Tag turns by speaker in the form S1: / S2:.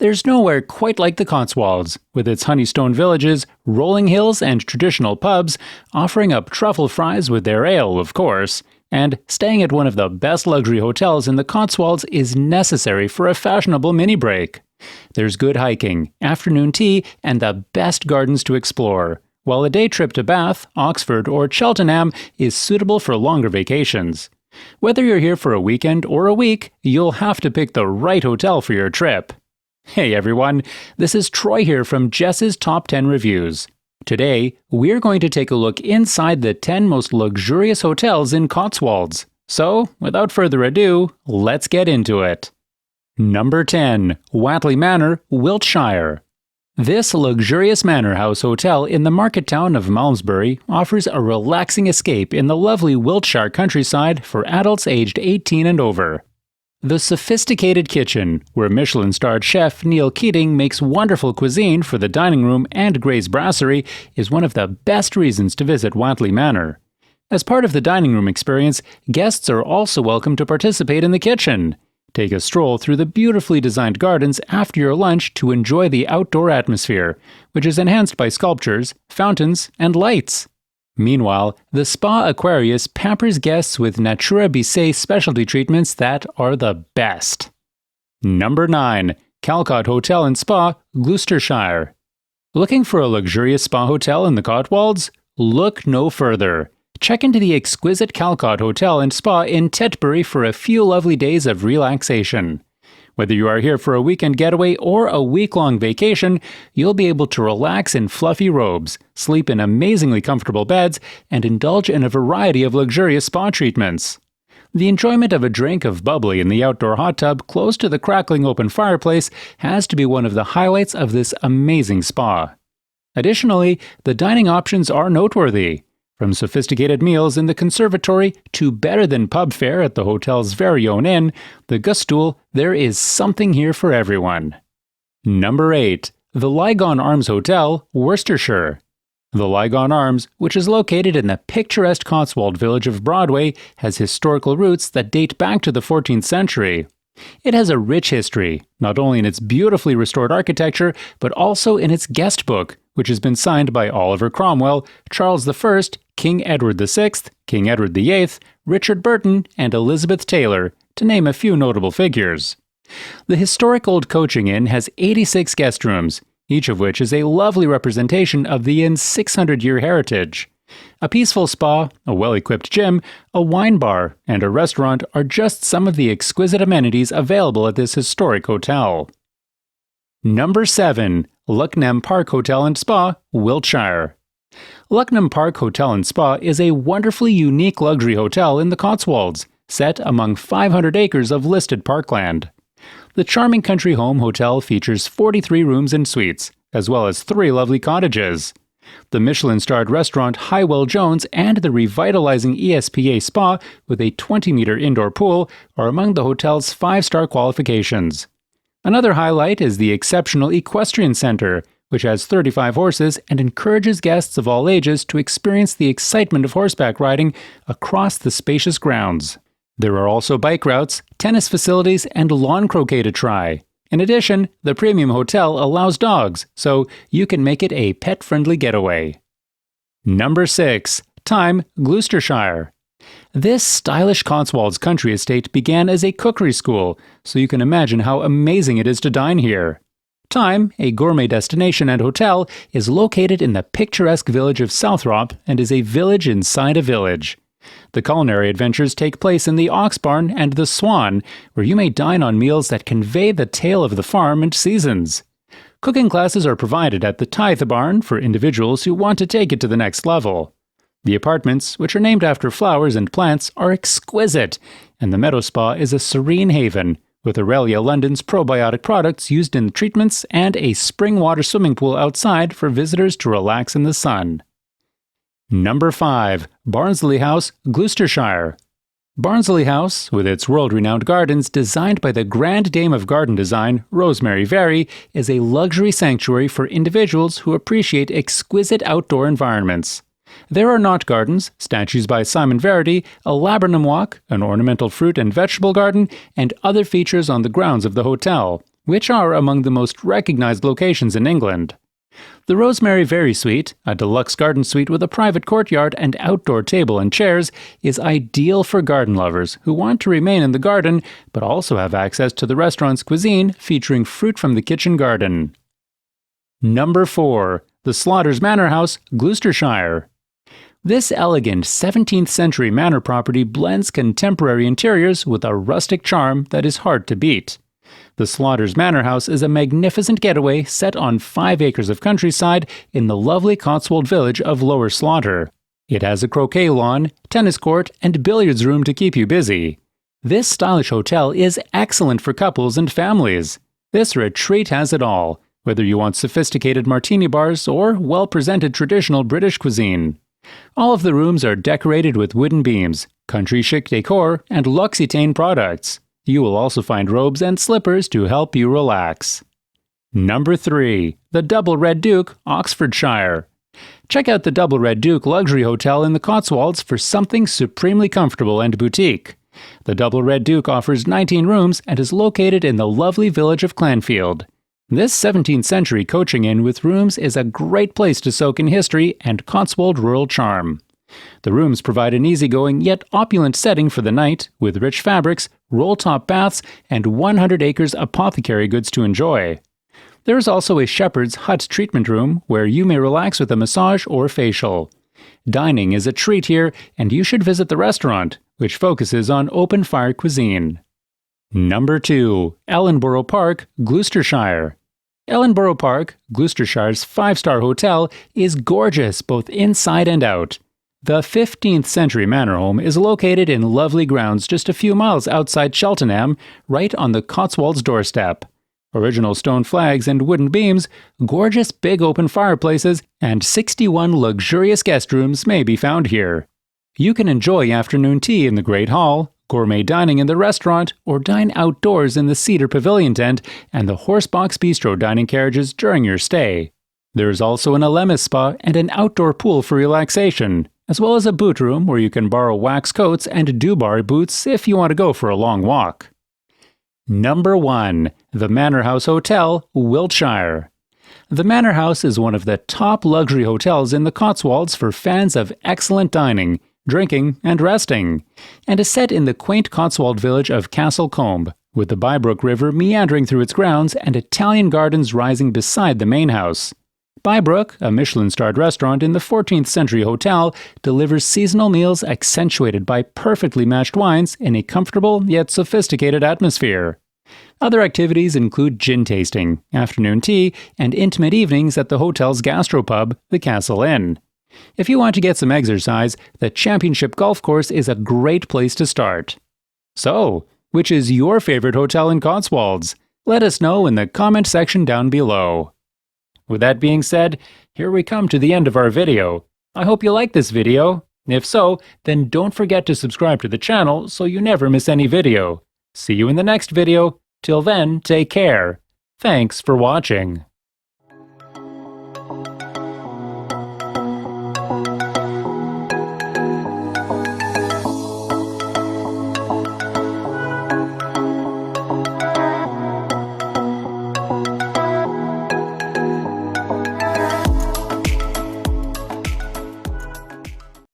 S1: There's nowhere quite like the Cotswolds, with its honeystone villages, rolling hills, and traditional pubs, offering up truffle fries with their ale, of course. And staying at one of the best luxury hotels in the Cotswolds is necessary for a fashionable mini break. There's good hiking, afternoon tea, and the best gardens to explore, while a day trip to Bath, Oxford, or Cheltenham is suitable for longer vacations. Whether you're here for a weekend or a week, you'll have to pick the right hotel for your trip. Hey everyone, this is Troy here from Jess's Top 10 Reviews. Today, we're going to take a look inside the 10 most luxurious hotels in Cotswolds. So, without further ado, let's get into it. Number 10. Whatley Manor, Wiltshire. This luxurious manor house hotel in the market town of Malmesbury offers a relaxing escape in the lovely Wiltshire countryside for adults aged 18 and over. The sophisticated kitchen, where Michelin-starred chef Neil Keating makes wonderful cuisine for the dining room and Gray's Brasserie, is one of the best reasons to visit Whatley Manor. As part of the dining room experience, guests are also welcome to participate in the kitchen. Take a stroll through the beautifully designed gardens after your lunch to enjoy the outdoor atmosphere, which is enhanced by sculptures, fountains, and lights. Meanwhile, the Spa Aquarius pampers guests with Natura Bissé specialty treatments that are the best. Number 9. Calcot Hotel and Spa, Gloucestershire. Looking for a luxurious spa hotel in the Cotswolds? Look no further. Check into the exquisite Calcot Hotel and Spa in Tetbury for a few lovely days of relaxation. Whether you are here for a weekend getaway or a week-long vacation, you'll be able to relax in fluffy robes, sleep in amazingly comfortable beds, and indulge in a variety of luxurious spa treatments. The enjoyment of a drink of bubbly in the outdoor hot tub close to the crackling open fireplace has to be one of the highlights of this amazing spa. Additionally, the dining options are noteworthy. From sophisticated meals in the conservatory to better-than-pub fare at the hotel's very own inn, the Gustool, there is something here for everyone. Number 8. The Lygon Arms Hotel, Worcestershire. The Lygon Arms, which is located in the picturesque Cotswold village of Broadway, has historical roots that date back to the 14th century. It has a rich history, not only in its beautifully restored architecture, but also in its guest book, which has been signed by Oliver Cromwell, Charles I, King Edward VI, King Edward VIII, Richard Burton, and Elizabeth Taylor, to name a few notable figures. The historic old coaching inn has 86 guest rooms, each of which is a lovely representation of the inn's 600-year heritage. A peaceful spa, a well-equipped gym, a wine bar, and a restaurant are just some of the exquisite amenities available at this historic hotel. Number 7. Lucknam Park Hotel and Spa, Wiltshire. Lucknam Park Hotel and Spa is a wonderfully unique luxury hotel in the Cotswolds, set among 500 acres of listed parkland. The charming country home hotel features 43 rooms and suites, as well as 3 lovely cottages. The Michelin-starred restaurant Highwell Jones and the revitalizing ESPA spa with a 20-meter indoor pool are among the hotel's 5-star qualifications. Another highlight is the exceptional Equestrian Center, which has 35 horses and encourages guests of all ages to experience the excitement of horseback riding across the spacious grounds. There are also bike routes, tennis facilities, and lawn croquet to try. In addition, the premium hotel allows dogs, so you can make it a pet-friendly getaway. Number 6. Thyme, Gloucestershire. This stylish Cotswolds country estate began as a cookery school, so you can imagine how amazing it is to dine here. Thyme, a gourmet destination and hotel, is located in the picturesque village of Southrop and is a village inside a village. The culinary adventures take place in the Ox Barn and the Swan, where you may dine on meals that convey the tale of the farm and seasons. Cooking classes are provided at the Thyme Barn for individuals who want to take it to the next level. The apartments, which are named after flowers and plants, are exquisite, and the Meadow Spa is a serene haven, with Aurelia London's probiotic products used in treatments and a spring water swimming pool outside for visitors to relax in the sun. Number 5. Barnsley House, Gloucestershire. Barnsley House, with its world-renowned gardens designed by the Grand Dame of Garden Design, Rosemary Very, is a luxury sanctuary for individuals who appreciate exquisite outdoor environments. There are knot gardens, statues by Simon Verity, a laburnum walk, an ornamental fruit and vegetable garden, and other features on the grounds of the hotel, which are among the most recognized locations in England. The Rosemary Very Suite, a deluxe garden suite with a private courtyard and outdoor table and chairs, is ideal for garden lovers who want to remain in the garden but also have access to the restaurant's cuisine featuring fruit from the kitchen garden. Number 4. The Slaughters Manor House, Gloucestershire. This elegant 17th century manor property blends contemporary interiors with a rustic charm that is hard to beat. The Slaughters Manor House is a magnificent getaway set on 5 acres of countryside in the lovely Cotswold village of Lower Slaughter. It has a croquet lawn, tennis court, and billiards room to keep you busy. This stylish hotel is excellent for couples and families. This retreat has it all, whether you want sophisticated martini bars or well-presented traditional British cuisine. All of the rooms are decorated with wooden beams, country chic decor, and L'Occitane products. You will also find robes and slippers to help you relax. Number 3. The Double Red Duke, Oxfordshire. Check out the Double Red Duke Luxury Hotel in the Cotswolds for something supremely comfortable and boutique. The Double Red Duke offers 19 rooms and is located in the lovely village of Clanfield. This 17th century coaching inn with rooms is a great place to soak in history and Cotswold rural charm. The rooms provide an easygoing yet opulent setting for the night, with rich fabrics, roll-top baths, and 100 acres apothecary goods to enjoy. There is also a shepherd's hut treatment room where you may relax with a massage or facial. Dining is a treat here, and you should visit the restaurant, which focuses on open-fire cuisine. Number 2. Ellenborough Park, Gloucestershire. Ellenborough Park, Gloucestershire's 5-star hotel, is gorgeous both inside and out. The 15th century manor home is located in lovely grounds just a few miles outside Cheltenham, right on the Cotswolds doorstep. Original stone flags and wooden beams, gorgeous big open fireplaces, and 61 luxurious guest rooms may be found here. You can enjoy afternoon tea in the Great Hall, gourmet dining in the restaurant, or dine outdoors in the Cedar Pavilion tent and the Horsebox Bistro dining carriages during your stay. There is also an Elemis spa and an outdoor pool for relaxation, as well as a boot room where you can borrow wax coats and Dubar boots if you want to go for a long walk. Number 1. The Manor House Hotel, Wiltshire. The Manor House is one of the top luxury hotels in the Cotswolds for fans of excellent dining, drinking, and resting, and is set in the quaint Cotswold village of Castlecombe, with the Bybrook River meandering through its grounds and Italian gardens rising beside the main house. Bybrook, a Michelin-starred restaurant in the 14th century hotel, delivers seasonal meals accentuated by perfectly matched wines in a comfortable yet sophisticated atmosphere. Other activities include gin tasting, afternoon tea, and intimate evenings at the hotel's gastropub, the Castle Inn. If you want to get some exercise, the Championship Golf Course is a great place to start. So, which is your favorite hotel in Cotswolds? Let us know in the comment section down below. With that being said, here we come to the end of our video. I hope you like this video. If so, then don't forget to subscribe to the channel so you never miss any video. See you in the next video. Till then, take care. Thanks for watching.